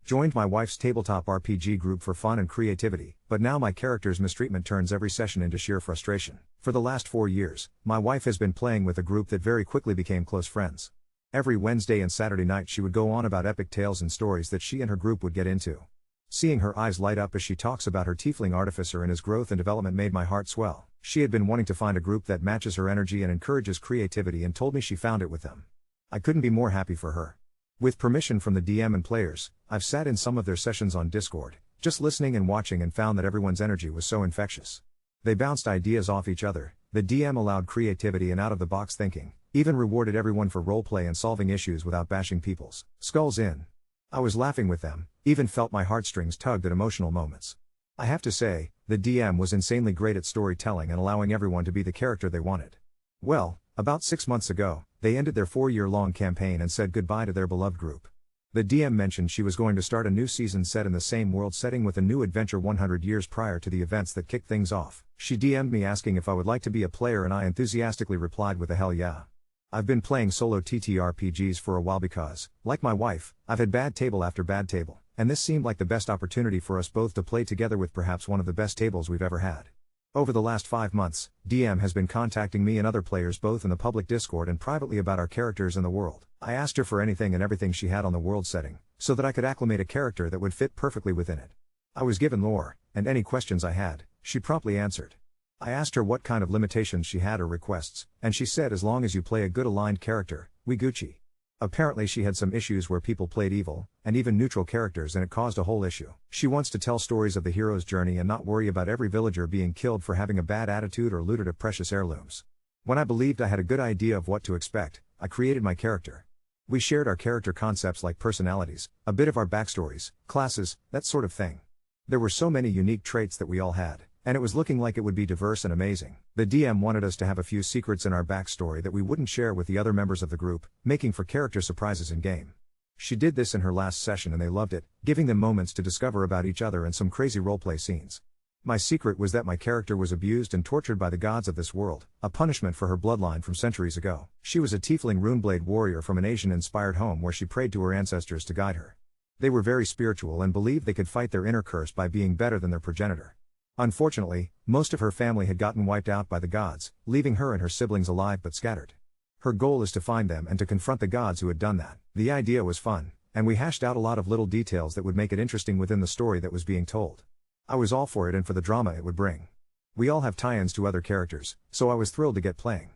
Joined my wife's tabletop RPG group for fun and creativity, but now my character's mistreatment turns every session into sheer frustration. For the last 4 years, my wife has been playing with a group that very quickly became close friends. Every Wednesday and Saturday night she would go on about epic tales and stories that she and her group would get into. Seeing her eyes light up as she talks about her tiefling artificer and his growth and development made my heart swell. She had been wanting to find a group that matches her energy and encourages creativity and told me she found it with them. I couldn't be more happy for her. With permission from the DM and players, I've sat in some of their sessions on Discord, just listening and watching, and found that everyone's energy was so infectious. They bounced ideas off each other, the DM allowed creativity and out-of-the-box thinking, even rewarded everyone for roleplay and solving issues without bashing people's skulls in. I was laughing with them, even felt my heartstrings tugged at emotional moments. I have to say, the DM was insanely great at storytelling and allowing everyone to be the character they wanted. Well, about 6 months ago, they ended their 4-year-long campaign and said goodbye to their beloved group. The DM mentioned she was going to start a new season set in the same world setting with a new adventure 100 years prior to the events that kicked things off. She DM'd me asking if I would like to be a player, and I enthusiastically replied with a hell yeah. I've been playing solo TTRPGs for a while because, like my wife, I've had bad table after bad table, and this seemed like the best opportunity for us both to play together with perhaps one of the best tables we've ever had. Over the last 5 months, DM has been contacting me and other players both in the public Discord and privately about our characters in the world. I asked her for anything and everything she had on the world setting, so that I could acclimate a character that would fit perfectly within it. I was given lore, and any questions I had, she promptly answered. I asked her what kind of limitations she had or requests, and she said as long as you play a good aligned character, we Gucci. Apparently she had some issues where people played evil, and even neutral characters, and it caused a whole issue. She wants to tell stories of the hero's journey and not worry about every villager being killed for having a bad attitude or looted of precious heirlooms. When I believed I had a good idea of what to expect, I created my character. We shared our character concepts like personalities, a bit of our backstories, classes, that sort of thing. There were so many unique traits that we all had, and it was looking like it would be diverse and amazing. The DM wanted us to have a few secrets in our backstory that we wouldn't share with the other members of the group, making for character surprises in-game. She did this in her last session and they loved it, giving them moments to discover about each other and some crazy roleplay scenes. My secret was that my character was abused and tortured by the gods of this world, a punishment for her bloodline from centuries ago. She was a tiefling runeblade warrior from an Asian-inspired home where she prayed to her ancestors to guide her. They were very spiritual and believed they could fight their inner curse by being better than their progenitor. Unfortunately, most of her family had gotten wiped out by the gods, leaving her and her siblings alive but scattered. Her goal is to find them and to confront the gods who had done that. The idea was fun, and we hashed out a lot of little details that would make it interesting within the story that was being told. I was all for it and for the drama it would bring. We all have tie-ins to other characters, so I was thrilled to get playing.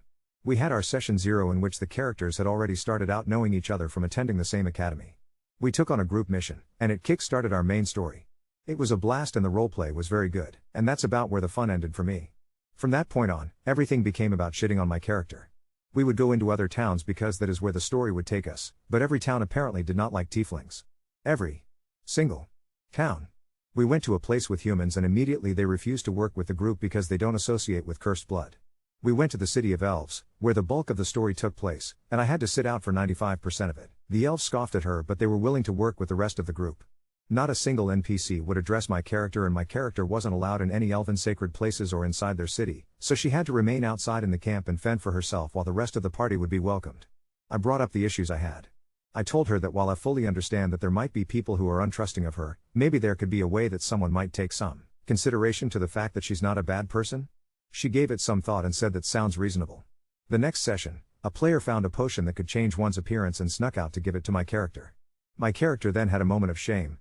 We had our session 0 in which the characters had already started out knowing each other from attending the same academy. We took on a group mission, and it kick-started our main story. It was a blast and the roleplay was very good, and that's about where the fun ended for me. From that point on, everything became about shitting on my character. We would go into other towns because that is where the story would take us, but every town apparently did not like tieflings. Every single town. We went to a place with humans and immediately they refused to work with the group because they don't associate with cursed blood. We went to the city of elves, where the bulk of the story took place, and I had to sit out for 95% of it. The elves scoffed at her but they were willing to work with the rest of the group. Not a single NPC would address my character and my character wasn't allowed in any elven sacred places or inside their city, so she had to remain outside in the camp and fend for herself while the rest of the party would be welcomed. I brought up the issues I had. I told her that while I fully understand that there might be people who are untrusting of her, maybe there could be a way that someone might take some consideration to the fact that she's not a bad person. She gave it some thought and said that sounds reasonable. The next session, a player found a potion that could change one's appearance and snuck out to give it to my character. My character then had a moment of shame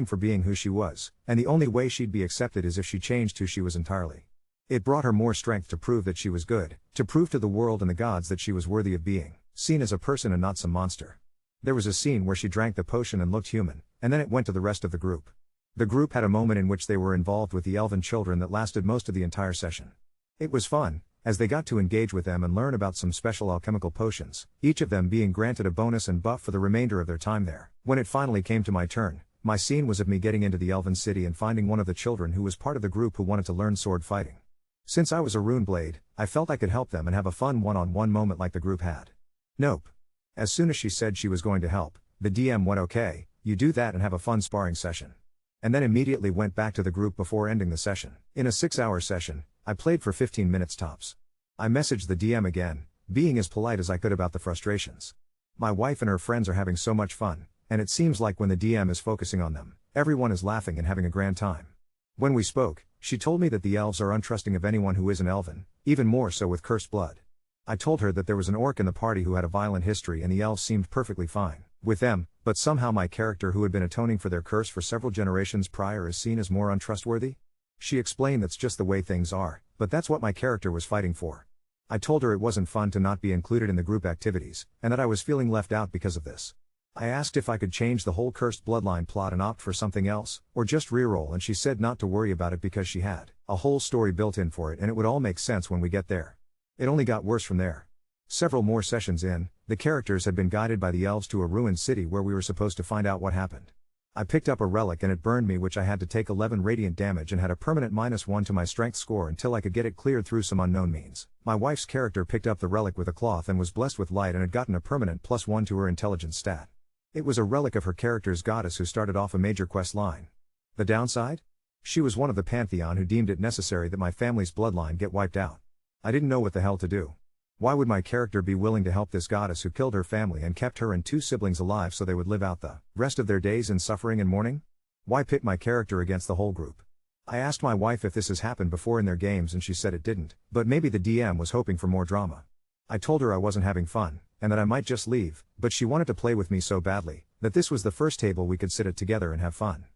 for being who she was, and the only way she'd be accepted is if she changed who she was entirely. It brought her more strength to prove that she was good, to prove to the world and the gods that she was worthy of being seen as a person and not some monster. There was a scene where she drank the potion and looked human, and then it went to the rest of the group. The group had a moment in which they were involved with the elven children that lasted most of the entire session. It was fun, as they got to engage with them and learn about some special alchemical potions, each of them being granted a bonus and buff for the remainder of their time there. When it finally came to my turn, my scene was of me getting into the elven city and finding one of the children who was part of the group who wanted to learn sword fighting. Since I was a rune blade, I felt I could help them and have a fun one-on-one moment like the group had. Nope. As soon as she said she was going to help, the DM went okay, you do that and have a fun sparring session. And then immediately went back to the group before ending the session. In a 6-hour session, I played for 15 minutes tops. I messaged the DM again, being as polite as I could about the frustrations. My wife and her friends are having so much fun, and it seems like when the DM is focusing on them, everyone is laughing and having a grand time. When we spoke, she told me that the elves are untrusting of anyone who isn't elven, even more so with cursed blood. I told her that there was an orc in the party who had a violent history and the elves seemed perfectly fine with them, but somehow my character who had been atoning for their curse for several generations prior is seen as more untrustworthy. She explained that's just the way things are, but that's what my character was fighting for. I told her it wasn't fun to not be included in the group activities, and that I was feeling left out because of this. I asked if I could change the whole cursed bloodline plot and opt for something else, or just reroll, and she said not to worry about it because she had a whole story built in for it and it would all make sense when we get there. It only got worse from there. Several more sessions in, the characters had been guided by the elves to a ruined city where we were supposed to find out what happened. I picked up a relic and it burned me, which I had to take 11 radiant damage and had a permanent -1 to my strength score until I could get it cleared through some unknown means. My wife's character picked up the relic with a cloth and was blessed with light and had gotten a permanent +1 to her intelligence stat. It was a relic of her character's goddess who started off a major quest line. The downside? She was one of the pantheon who deemed it necessary that my family's bloodline get wiped out. I didn't know what the hell to do. Why would my character be willing to help this goddess who killed her family and kept her and 2 siblings alive so they would live out the rest of their days in suffering and mourning? Why pit my character against the whole group? I asked my wife if this has happened before in their games and she said it didn't, but maybe the DM was hoping for more drama. I told her I wasn't having fun, and that I might just leave, but she wanted to play with me so badly, that this was the first table we could sit at together and have fun.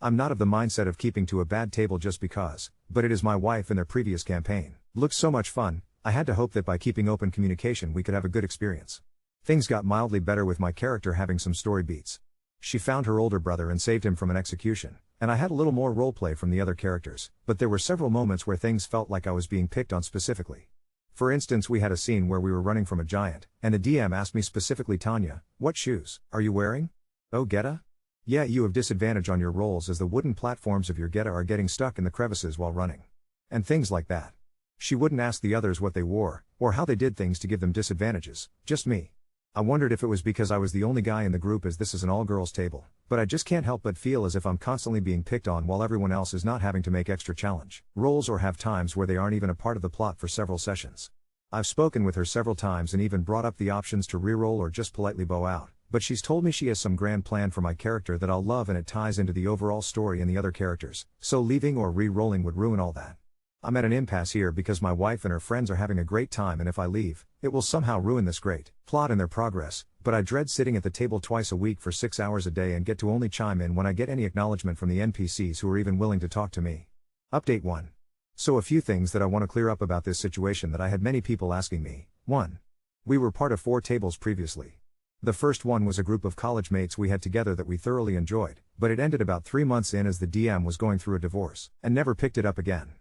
I'm not of the mindset of keeping to a bad table just because, but it is my wife in their previous campaign. Looked so much fun, I had to hope that by keeping open communication we could have a good experience. Things got mildly better with my character having some story beats. She found her older brother and saved him from an execution, and I had a little more roleplay from the other characters, but there were several moments where things felt like I was being picked on specifically. For instance, we had a scene where we were running from a giant, and the DM asked me specifically, "Tanya, what shoes are you wearing?" "Oh, Geta? Yeah, you have disadvantage on your rolls as the wooden platforms of your Geta are getting stuck in the crevices while running." And things like that. She wouldn't ask the others what they wore, or how they did things to give them disadvantages, just me. I wondered if it was because I was the only guy in the group as this is an all-girls table, but I just can't help but feel as if I'm constantly being picked on while everyone else is not having to make extra challenge rolls or have times where they aren't even a part of the plot for several sessions. I've spoken with her several times and even brought up the options to reroll or just politely bow out, but she's told me she has some grand plan for my character that I'll love and it ties into the overall story and the other characters, so leaving or re-rolling would ruin all that. I'm at an impasse here because my wife and her friends are having a great time, and if I leave, it will somehow ruin this great plot and their progress, but I dread sitting at the table twice a week for 6 hours a day and get to only chime in when I get any acknowledgement from the NPCs who are even willing to talk to me. Update 1. So a few things that I want to clear up about this situation that I had many people asking me. 1. We were part of 4 tables previously. The first one was a group of college mates we had together that we thoroughly enjoyed, but it ended about 3 months in as the DM was going through a divorce, and never picked it up again.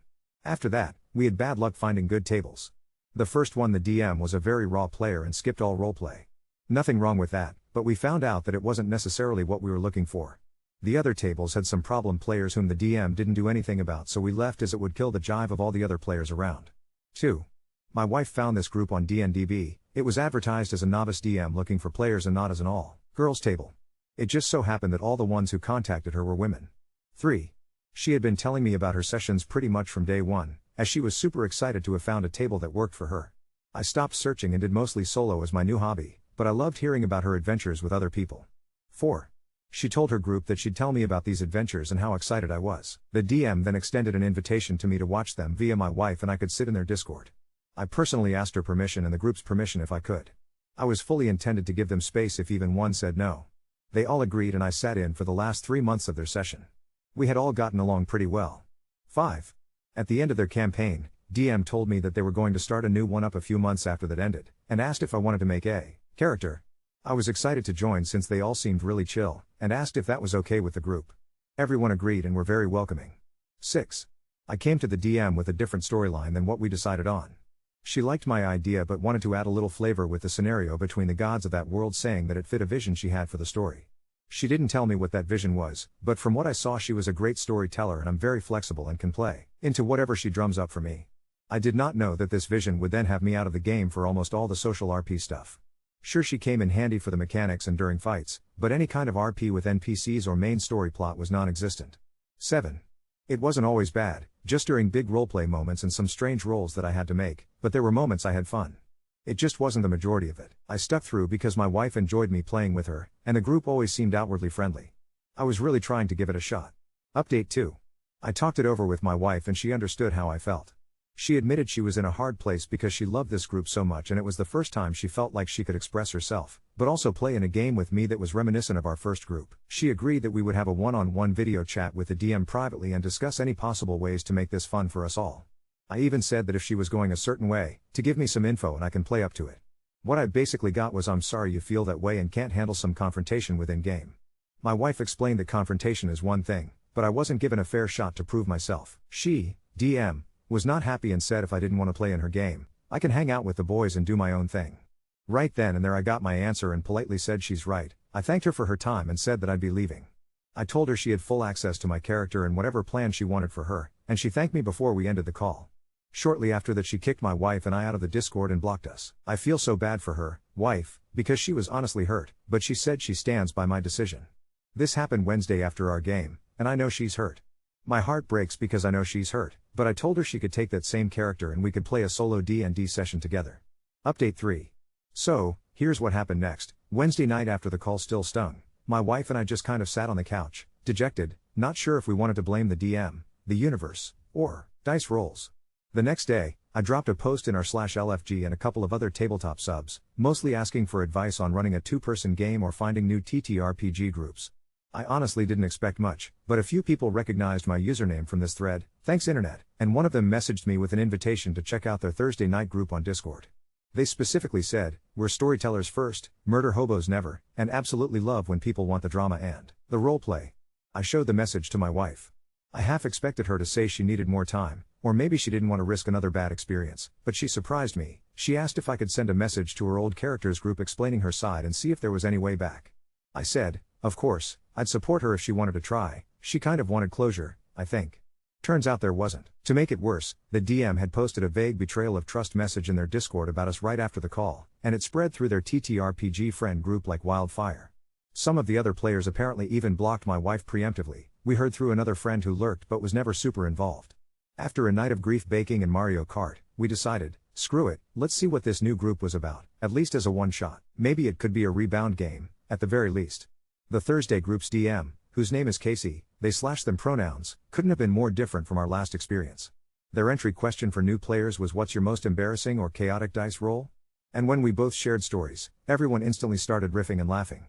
After that, we had bad luck finding good tables. The first one, the DM was a very raw player and skipped all roleplay. Nothing wrong with that, but we found out that it wasn't necessarily what we were looking for. The other tables had some problem players whom the DM didn't do anything about, so we left as it would kill the jive of all the other players around. 2. My wife found this group on DNDB. It was advertised as a novice DM looking for players and not as an all-girls table. It just so happened that all the ones who contacted her were women. 3. She had been telling me about her sessions pretty much from day one, as she was super excited to have found a table that worked for her. I stopped searching and did mostly solo as my new hobby, but I loved hearing about her adventures with other people. 4. She told her group that she'd tell me about these adventures and how excited I was. The DM then extended an invitation to me to watch them via my wife and I could sit in their Discord. I personally asked her permission and the group's permission if I could. I was fully intended to give them space if even one said no. They all agreed and I sat in for the last 3 months of their session. We had all gotten along pretty well. 5. At the end of their campaign, DM told me that they were going to start a new one up a few months after that ended, and asked if I wanted to make a character. I was excited to join since they all seemed really chill, and asked if that was okay with the group. Everyone agreed and were very welcoming. 6. I came to the DM with a different storyline than what we decided on. She liked my idea but wanted to add a little flavor with the scenario between the gods of that world, saying that it fit a vision she had for the story. She didn't tell me what that vision was, but from what I saw she was a great storyteller and I'm very flexible and can play into whatever she drums up for me. I did not know that this vision would then have me out of the game for almost all the social RP stuff. Sure, she came in handy for the mechanics and during fights, but any kind of RP with NPCs or main story plot was non-existent. 7. It wasn't always bad, just during big roleplay moments and some strange rolls that I had to make, but there were moments I had fun. It just wasn't the majority of it. I stuck through because my wife enjoyed me playing with her, and the group always seemed outwardly friendly. I was really trying to give it a shot. Update 2. I talked it over with my wife and she understood how I felt. She admitted she was in a hard place because she loved this group so much and it was the first time she felt like she could express herself, but also play in a game with me that was reminiscent of our first group. She agreed that we would have a one-on-one video chat with the DM privately and discuss any possible ways to make this fun for us all. I even said that if she was going a certain way, to give me some info and I can play up to it. What I basically got was, "I'm sorry you feel that way and can't handle some confrontation within game." My wife explained that confrontation is one thing, but I wasn't given a fair shot to prove myself. She, DM, was not happy and said if I didn't want to play in her game, I can hang out with the boys and do my own thing. Right then and there I got my answer and politely said she's right. I thanked her for her time and said that I'd be leaving. I told her she had full access to my character and whatever plan she wanted for her, and she thanked me before we ended the call. Shortly after that she kicked my wife and I out of the Discord and blocked us. I feel so bad for her, wife, because she was honestly hurt, but she said she stands by my decision. This happened Wednesday after our game, and I know she's hurt. My heart breaks because I know she's hurt, but I told her she could take that same character and we could play a solo D&D session together. Update 3. So, here's what happened next. Wednesday night after the call still stung, my wife and I just kind of sat on the couch, dejected, not sure if we wanted to blame the DM, the universe, or dice rolls. The next day, I dropped a post in our /LFG and a couple of other tabletop subs, mostly asking for advice on running a 2-person game or finding new TTRPG groups. I honestly didn't expect much, but a few people recognized my username from this thread, thanks internet, and one of them messaged me with an invitation to check out their Thursday night group on Discord. They specifically said, "We're storytellers first, murder hobos never, and absolutely love when people want the drama and the roleplay." I showed the message to my wife. I half expected her to say she needed more time, or maybe she didn't want to risk another bad experience, but she surprised me. She asked if I could send a message to her old characters group explaining her side and see if there was any way back. I said, of course, I'd support her if she wanted to try. She kind of wanted closure, I think. Turns out there wasn't. To make it worse, the DM had posted a vague betrayal of trust message in their Discord about us right after the call, and it spread through their TTRPG friend group like wildfire. Some of the other players apparently even blocked my wife preemptively. We heard through another friend who lurked but was never super involved. After a night of grief baking and Mario Kart, we decided, screw it, let's see what this new group was about, at least as a one-shot. Maybe it could be a rebound game, at the very least. The Thursday group's DM, whose name is Casey, they/them pronouns, couldn't have been more different from our last experience. Their entry question for new players was, "What's your most embarrassing or chaotic dice roll?" And when we both shared stories, everyone instantly started riffing and laughing.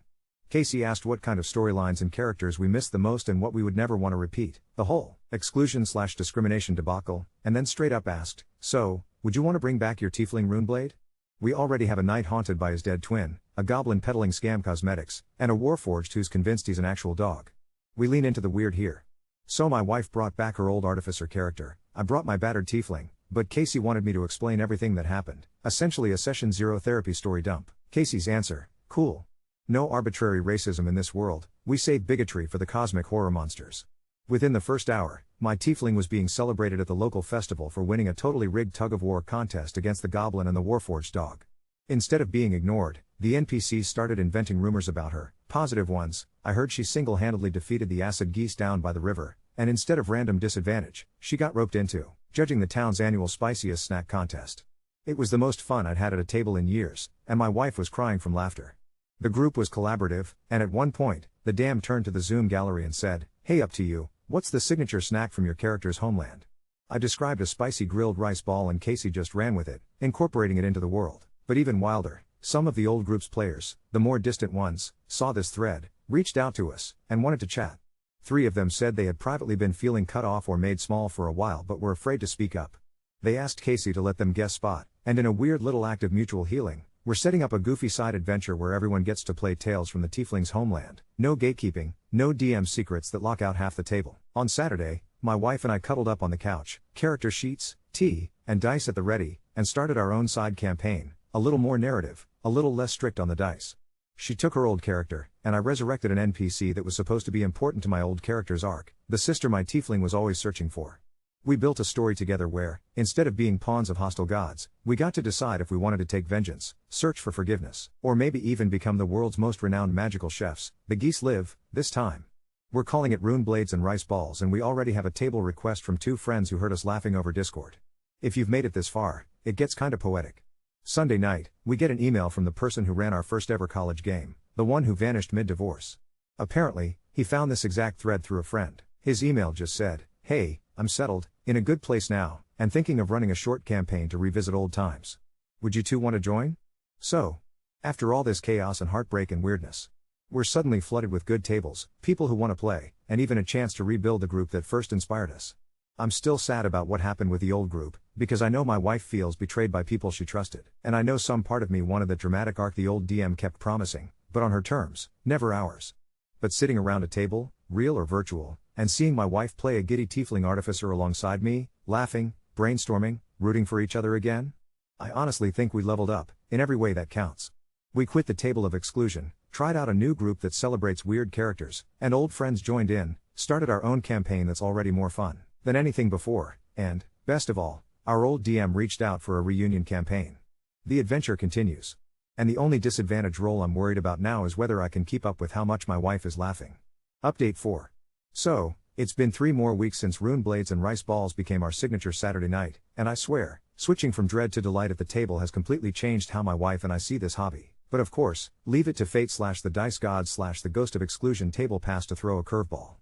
Casey asked what kind of storylines and characters we missed the most and what we would never want to repeat, the whole exclusion/discrimination debacle, and then straight up asked, "So, would you want to bring back your tiefling Runeblade? We already have a knight haunted by his dead twin, a goblin peddling scam cosmetics, and a warforged who's convinced he's an actual dog. We lean into the weird here." So my wife brought back her old artificer character, I brought my battered tiefling, but Casey wanted me to explain everything that happened, essentially a session 0 therapy story dump. Casey's answer, cool. No arbitrary racism in this world, we save bigotry for the cosmic horror monsters. Within the first hour, my tiefling was being celebrated at the local festival for winning a totally rigged tug-of-war contest against the goblin and the warforged dog. Instead of being ignored, the NPCs started inventing rumors about her, positive ones. I heard she single-handedly defeated the acid geese down by the river, and instead of random disadvantage, she got roped into judging the town's annual spiciest snack contest. It was the most fun I'd had at a table in years, and my wife was crying from laughter. The group was collaborative, and at one point, the DM turned to the Zoom gallery and said, "Hey, up to you, what's the signature snack from your character's homeland?" I described a spicy grilled rice ball and Casey just ran with it, incorporating it into the world. But even wilder, some of the old group's players, the more distant ones, saw this thread, reached out to us, and wanted to chat. 3 of them said they had privately been feeling cut off or made small for a while but were afraid to speak up. They asked Casey to let them guest spot, and in a weird little act of mutual healing, we're setting up a goofy side adventure where everyone gets to play tales from the tiefling's homeland. No gatekeeping, no DM secrets that lock out half the table. On Saturday, my wife and I cuddled up on the couch, character sheets, tea, and dice at the ready, and started our own side campaign, a little more narrative, a little less strict on the dice. She took her old character, and I resurrected an NPC that was supposed to be important to my old character's arc, the sister my tiefling was always searching for. We built a story together where, instead of being pawns of hostile gods, we got to decide if we wanted to take vengeance, search for forgiveness, or maybe even become the world's most renowned magical chefs. The geese live, this time. We're calling it Rune Blades and Rice Balls, and we already have a table request from 2 friends who heard us laughing over Discord. If you've made it this far, it gets kinda poetic. Sunday night, we get an email from the person who ran our first ever college game, the one who vanished mid-divorce. Apparently, he found this exact thread through a friend. His email just said, "Hey, I'm settled, in a good place now, and thinking of running a short campaign to revisit old times. Would you two want to join?" So, after all this chaos and heartbreak and weirdness, we're suddenly flooded with good tables, people who want to play, and even a chance to rebuild the group that first inspired us. I'm still sad about what happened with the old group, because I know my wife feels betrayed by people she trusted, and I know some part of me wanted the dramatic arc the old DM kept promising, but on her terms, never ours. But sitting around a table, real or virtual, and seeing my wife play a giddy tiefling artificer alongside me, laughing, brainstorming, rooting for each other again? I honestly think we leveled up, in every way that counts. We quit the table of exclusion, tried out a new group that celebrates weird characters, and old friends joined in, started our own campaign that's already more fun than anything before, and, best of all, our old DM reached out for a reunion campaign. The adventure continues. And the only disadvantage role I'm worried about now is whether I can keep up with how much my wife is laughing. Update 4. So, it's been 3 more weeks since Rune Blades and Rice Balls became our signature Saturday night, and I swear, switching from dread to delight at the table has completely changed how my wife and I see this hobby. But of course, leave it to fate/the dice gods/the ghost of exclusion table pass to throw a curveball.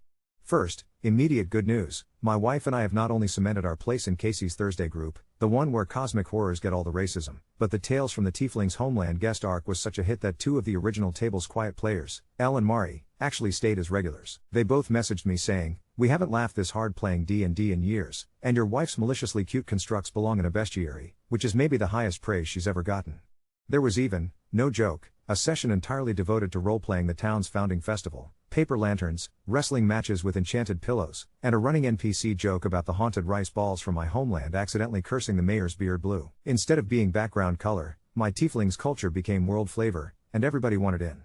First, immediate good news, my wife and I have not only cemented our place in Casey's Thursday group, the one where cosmic horrors get all the racism, but the Tales from the Tiefling's Homeland guest arc was such a hit that 2 of the original table's quiet players, Elle and Mari, actually stayed as regulars. They both messaged me saying, "We haven't laughed this hard playing D&D in years, and your wife's maliciously cute constructs belong in a bestiary," which is maybe the highest praise she's ever gotten. There was even, no joke, a session entirely devoted to role-playing the town's founding festival, paper lanterns, wrestling matches with enchanted pillows, and a running NPC joke about the haunted rice balls from my homeland accidentally cursing the mayor's beard blue. Instead of being background color, my tiefling's culture became world flavor, and everybody wanted in.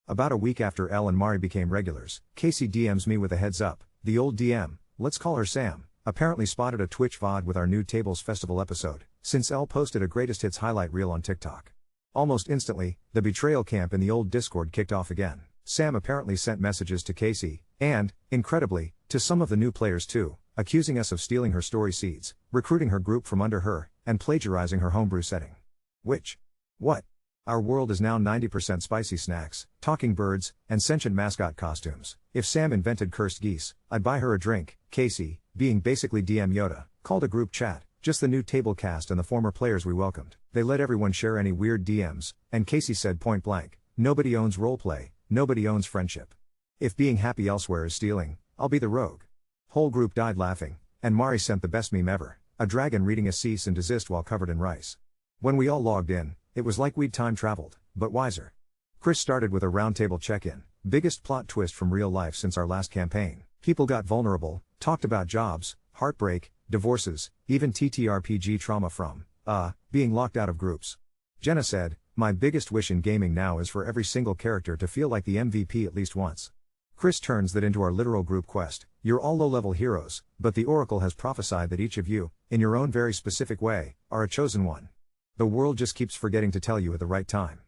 About a week after Elle and Mari became regulars, Casey DMs me with a heads up. The old DM, let's call her Sam, apparently spotted a Twitch VOD with our new Tables Festival episode, since Elle posted a greatest hits highlight reel on TikTok. Almost instantly, the betrayal camp in the old Discord kicked off again. Sam apparently sent messages to Casey, and, incredibly, to some of the new players too, accusing us of stealing her story seeds, recruiting her group from under her, and plagiarizing her homebrew setting. What? Our world is now 90% spicy snacks, talking birds, and sentient mascot costumes. If Sam invented cursed geese, I'd buy her a drink. Casey, being basically DM Yoda, called a group chat, just the new table cast and the former players we welcomed. They let everyone share any weird DMs, and Casey said point blank, "Nobody owns roleplay, nobody owns friendship. If being happy elsewhere is stealing, I'll be the rogue." Whole group died laughing, and Mari sent the best meme ever, a dragon reading a cease and desist while covered in rice. When we all logged in, it was like we'd time traveled, but wiser. Chris started with a roundtable check-in, biggest plot twist from real life since our last campaign. People got vulnerable, talked about jobs, heartbreak, divorces, even TTRPG trauma from, being locked out of groups. Jenna said, "My biggest wish in gaming now is for every single character to feel like the MVP at least once." Chris turns that into our literal group quest. You're all low-level heroes, but the Oracle has prophesied that each of you, in your own very specific way, are a chosen one. The world just keeps forgetting to tell you at the right time.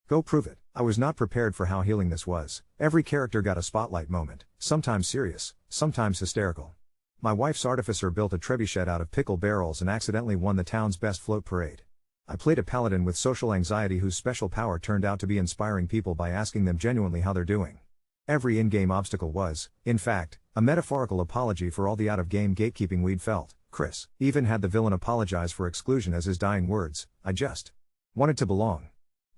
Go prove it. I was not prepared for how healing this was. Every character got a spotlight moment, sometimes serious, sometimes hysterical. My wife's artificer built a trebuchet out of pickle barrels and accidentally won the town's best float parade. I played a paladin with social anxiety whose special power turned out to be inspiring people by asking them genuinely how they're doing. Every in-game obstacle was, in fact, a metaphorical apology for all the out-of-game gatekeeping we'd felt. Chris even had the villain apologize for exclusion as his dying words, "I just wanted to belong."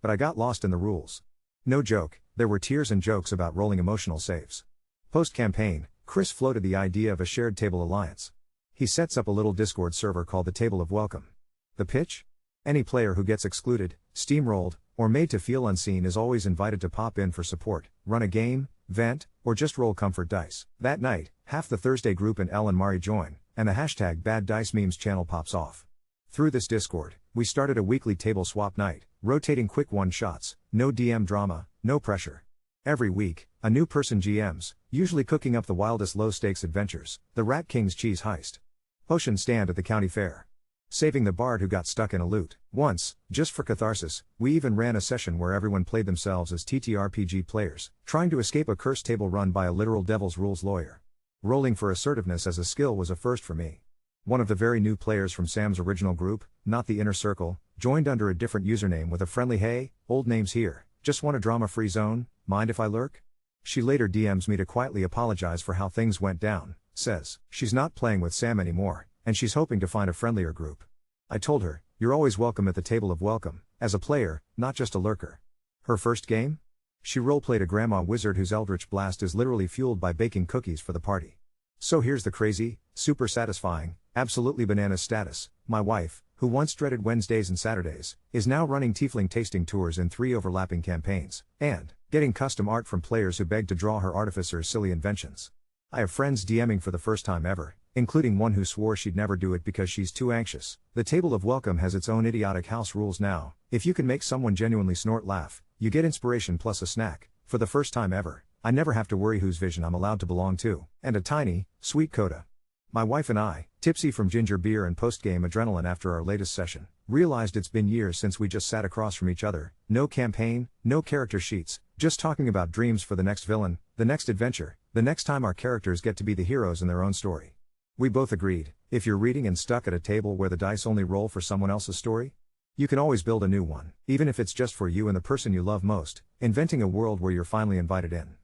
But I got lost in the rules. No joke, there were tears and jokes about rolling emotional saves. Post-campaign, Chris floated the idea of a shared table alliance. He sets up a little Discord server called the Table of Welcome. The pitch? Any player who gets excluded, steamrolled, or made to feel unseen is always invited to pop in for support, run a game, vent, or just roll comfort dice. That night, half the Thursday group and Elle and Mari join, and the hashtag Bad Dice Memes channel pops off. Through this Discord, we started a weekly table swap night, rotating quick one-shots, no DM drama, no pressure. Every week, a new person GMs, usually cooking up the wildest low-stakes adventures, the Rat King's cheese heist. Potion stand at the county fair. Saving the bard who got stuck in a loot. Once, just for catharsis, we even ran a session where everyone played themselves as TTRPG players, trying to escape a cursed table run by a literal Devil's Rules lawyer. Rolling for assertiveness as a skill was a first for me. One of the very new players from Sam's original group, not the inner circle, joined under a different username with a friendly "Hey, old name's here, just want a drama-free zone, mind if I lurk?" She later DMs me to quietly apologize for how things went down, says she's not playing with Sam anymore, and she's hoping to find a friendlier group. I told her, "You're always welcome at the table of welcome, as a player, not just a lurker." Her first game? She roleplayed a grandma wizard whose eldritch blast is literally fueled by baking cookies for the party. So here's the crazy, super satisfying, absolutely bananas status. My wife, who once dreaded Wednesdays and Saturdays, is now running tiefling tasting tours in 3 overlapping campaigns, and getting custom art from players who beg to draw her artificer's silly inventions. I have friends DMing for the first time ever, including one who swore she'd never do it because she's too anxious. The table of welcome has its own idiotic house rules now. If you can make someone genuinely snort laugh, you get inspiration plus a snack. For the first time ever, I never have to worry whose vision I'm allowed to belong to, and a tiny, sweet coda. My wife and I, tipsy from ginger beer and post-game adrenaline after our latest session, realized it's been years since we just sat across from each other, no campaign, no character sheets, just talking about dreams for the next villain, the next adventure, the next time our characters get to be the heroes in their own story. We both agreed, if you're reading and stuck at a table where the dice only roll for someone else's story, you can always build a new one, even if it's just for you and the person you love most, inventing a world where you're finally invited in.